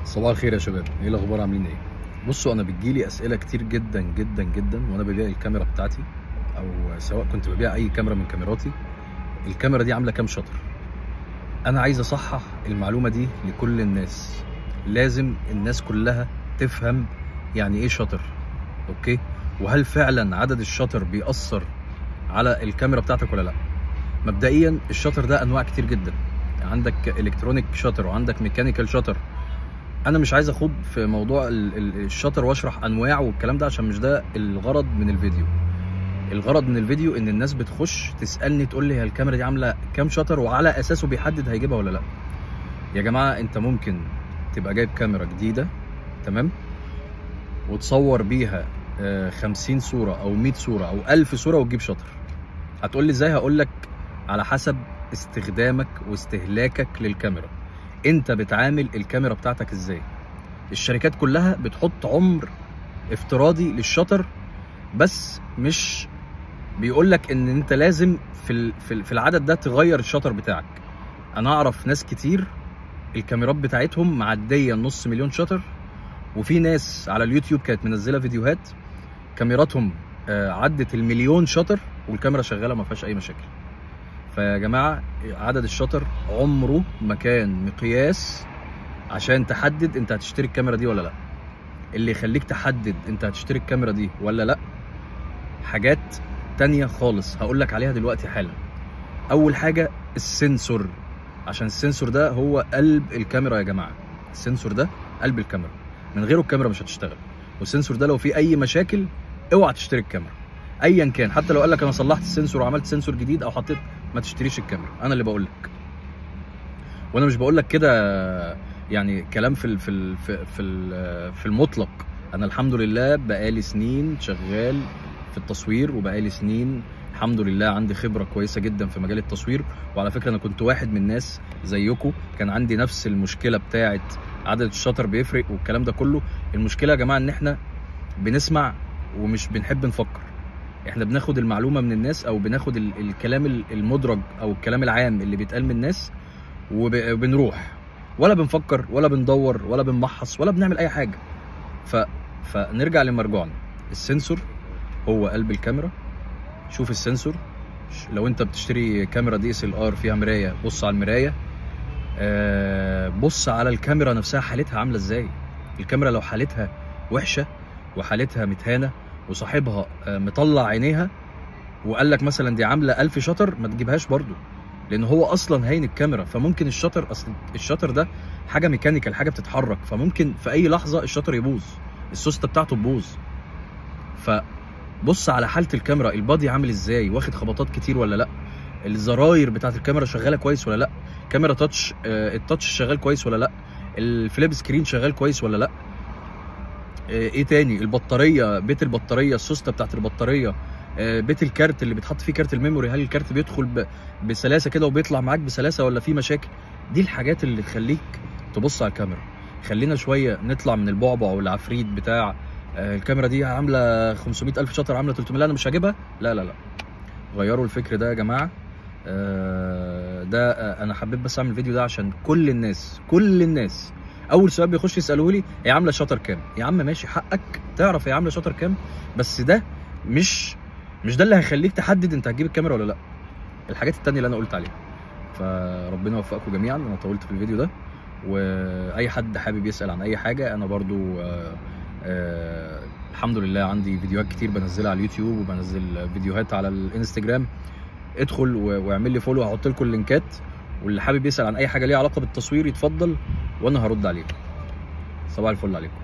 صباح الخير يا شباب، ايه الاخبار؟ عاملين ايه؟ بصوا، انا بتجيلي اسئله كتير جدا جدا جدا وانا ببيع الكاميرا بتاعتي، او سواء كنت ببيع اي كاميرا من كاميراتي. الكاميرا دي عامله كام شطر؟ انا عايز اصحح المعلومه دي لكل الناس. لازم الناس كلها تفهم يعني ايه شطر. اوكي؟ وهل فعلا عدد الشطر بيأثر على الكاميرا بتاعتك ولا لا؟ مبدئيا الشطر ده انواع كتير جدا، عندك الكترونيك شطر وعندك ميكانيكال شطر. انا مش عايز اخوض في موضوع الشطر واشرح انواعه والكلام ده، عشان مش ده الغرض من الفيديو. الغرض من الفيديو ان الناس بتخش تسالني تقول لي هي الكاميرا دي عامله كام شطر، وعلى اساسه بيحدد هيجيبها ولا لا. يا جماعه، انت ممكن تبقى جايب كاميرا جديده، تمام، وتصور بيها 50 صوره او 100 صوره او 1000 صوره وتجيب شطر. هتقول لي ازاي؟ هقول لك على حسب استخدامك واستهلاكك للكاميرا. انت بتعامل الكاميرا بتاعتك ازاي؟ الشركات كلها بتحط عمر افتراضي للشطر، بس مش بيقولك ان انت لازم في العدد ده تغير الشطر بتاعك. انا اعرف ناس كتير الكاميرات بتاعتهم معديه نص مليون شطر، وفي ناس على اليوتيوب كانت منزله فيديوهات كاميراتهم عدت المليون شطر والكاميرا شغاله ما فيهاش اي مشاكل. فيا جماعه، عدد الشطر عمره ما كان مقياس عشان تحدد انت هتشتري الكاميرا دي ولا لا. اللي يخليك تحدد انت هتشتري الكاميرا دي ولا لا حاجات تانية خالص هقولك عليها دلوقتي حالا. اول حاجة السنسور، عشان السنسور ده هو قلب الكاميرا يا جماعة. السنسور ده قلب الكاميرا، من غيره الكاميرا مش هتشتغل. والسنسور ده لو فيه اي مشاكل اوعى تشتري الكاميرا ايا كان. حتى لو قالك انا صلحت السنسور وعملت سنسور جديد او حطيت، ما تشتريش الكاميرا. انا اللي بقولك، وانا مش بقولك كده يعني كلام في المطلق. انا الحمد لله بقالي سنين شغال في التصوير، وبقالي سنين الحمد لله عندي خبره كويسه جدا في مجال التصوير. وعلى فكره انا كنت واحد من الناس زيكم كان عندي نفس المشكله بتاعه عدد الشطر بيفرق والكلام ده كله. المشكله يا جماعه ان احنا بنسمع ومش بنحب نفكر. احنا بناخد المعلومه من الناس، او بناخد الكلام المدرج او الكلام العام اللي بيتقال من الناس، وبنروح ولا بنفكر ولا بندور ولا بنمحص ولا بنعمل اي حاجه. فنرجع لمرجوعنا. السنسور هو قلب الكاميرا. شوف السنسور. لو انت بتشتري كاميرا DSLR فيها مرايه، بص على المرايه. بص على الكاميرا نفسها حالتها عامله ازاي. الكاميرا لو حالتها وحشه وحالتها متهانه وصاحبها مطلع عينيها وقال لك مثلا دي عامله 1000 شطر، ما تجيبهاش برضو، لان هو اصلا هين الكاميرا. فممكن الشطر، اصل الشطر ده حاجه ميكانيكال، حاجه بتتحرك، فممكن في اي لحظه الشطر يبوظ، السوسته بتاعته تبوظ. فبص على حاله الكاميرا، البادي عامل ازاي، واخد خبطات كتير ولا لا، الزراير بتاعت الكاميرا شغاله كويس ولا لا، كاميرا تاتش، التاتش شغال كويس ولا لا، الفليب سكرين شغال كويس ولا لا، ايه تاني، البطاريه، بيت البطاريه، السوسته بتاعت البطاريه، بيت الكارت اللي بيتحط فيه كارت الميموري، هل الكارت بيدخل بسلاسه كده وبيطلع معاك بسلاسه ولا في مشاكل. دي الحاجات اللي تخليك تبص على الكاميرا. خلينا شويه نطلع من البعبع والعفريت بتاع الكاميرا دي عامله 500,000 شطر، عامله 300، لا انا مش هجيبها. لا لا لا، غيروا الفكر ده يا جماعه. ده انا حبيت بس اعمل الفيديو ده عشان كل الناس اول سؤال بيخش يسالوه لي هي عامله شطر كام. يا عم ماشي، حقك تعرف هي عامله شطر كام، بس ده مش ده اللي هيخليك تحدد انت هتجيب الكاميرا ولا لا. الحاجات التانية اللي انا قلت عليها. فربنا يوفقكم جميعا. انا طولت في الفيديو ده، واي حد حابب يسال عن اي حاجه انا برضو الحمد لله عندي فيديوهات كتير بنزلها على اليوتيوب، وبنزل فيديوهات على الانستجرام. ادخل واعمل لي فولو، هحط لكم اللينكات، واللي حابب يسال عن اي حاجه ليها علاقه بالتصوير يتفضل وانا هرد عليه. صباح الفل عليكم.